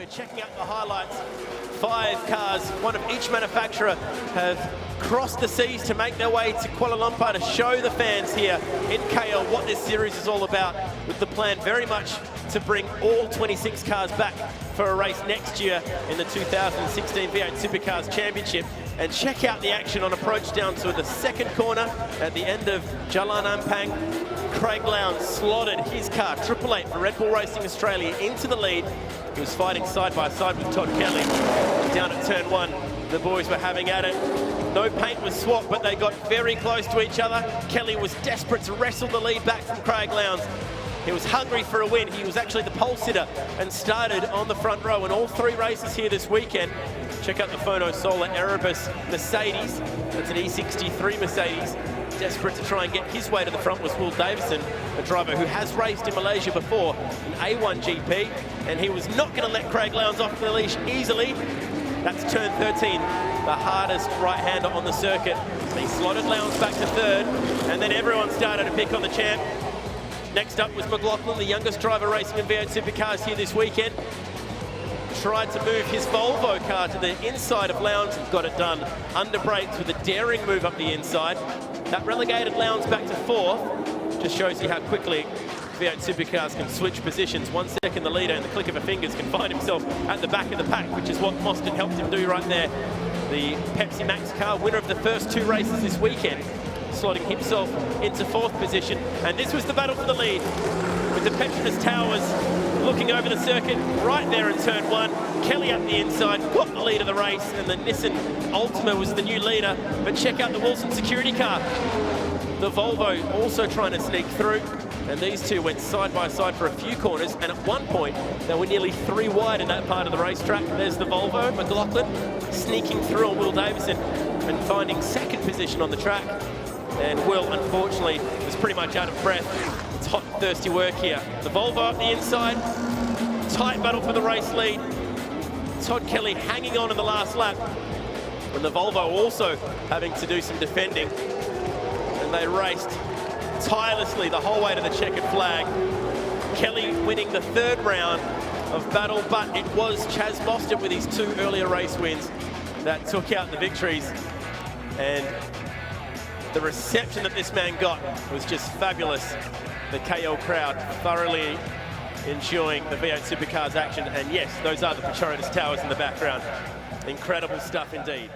checking out the highlights. 5 cars, one of each manufacturer, have crossed the seas to make their way to Kuala Lumpur to show the fans here in KL what this series is all about, with the plan very much to bring all 26 cars back for a race next year in the 2016 V8 Supercars Championship. And check out the action on approach down to the second corner at the end of Jalan Ampang. Craig Lowndes slotted his car, 888 for Red Bull Racing Australia, into the lead. He was fighting side by side with Todd Kelly. Down at turn 1, the boys were having at it. No paint was swapped, but they got very close to each other. Kelly was desperate to wrestle the lead back from Craig Lowndes. He was hungry for a win. He was actually the pole sitter and started on the front row in all 3 races here this weekend. Check out the Phono Solar Erebus Mercedes. That's an E63 Mercedes. Desperate to try and get his way to the front was Will Davison, a driver who has raced in Malaysia before in A1 GP, and he was not going to let Craig Lowndes off the leash easily. That's turn 13, the hardest right-hander on the circuit. He slotted Lowndes back to 3rd, and then everyone started to pick on the champ. Next up was McLaughlin, the youngest driver racing in V8 Supercars here this weekend. Tried to move his Volvo car to the inside of Lowndes and got it done. Under brakes with a daring move up the inside. That relegated Lowndes back to 4th. Just shows you how quickly V8 Supercars can switch positions. 1 second the leader, and the click of a fingers can find himself at the back of the pack, which is what Mostyn helped him do right there. The Pepsi Max car, winner of the first 2 races this weekend, slotting himself into 4th position. And this was the battle for the lead, with the Petronas Towers looking over the circuit right there in turn 1. Kelly up the inside, got the lead of the race, and the Nissan Altima was the new leader. But check out the Wilson security car. The Volvo also trying to sneak through, and these two went side by side for a few corners, and at one point they were nearly 3 wide in that part of the racetrack. There's the Volvo, McLaughlin sneaking through on Will Davison and finding 2nd position on the track. And Will, unfortunately, was pretty much out of breath. It's hot and thirsty work here. The Volvo up the inside, tight battle for the race lead. Todd Kelly hanging on in the last lap, and the Volvo also having to do some defending. And they raced tirelessly the whole way to the checkered flag. Kelly winning the 3rd round of battle, but it was Chaz Mostyn with his 2 earlier race wins that took out the victories. And the reception that this man got was just fabulous. The KL crowd thoroughly enjoying the V8 Supercars action. And yes, those are the Petronas Towers in the background. Incredible stuff indeed.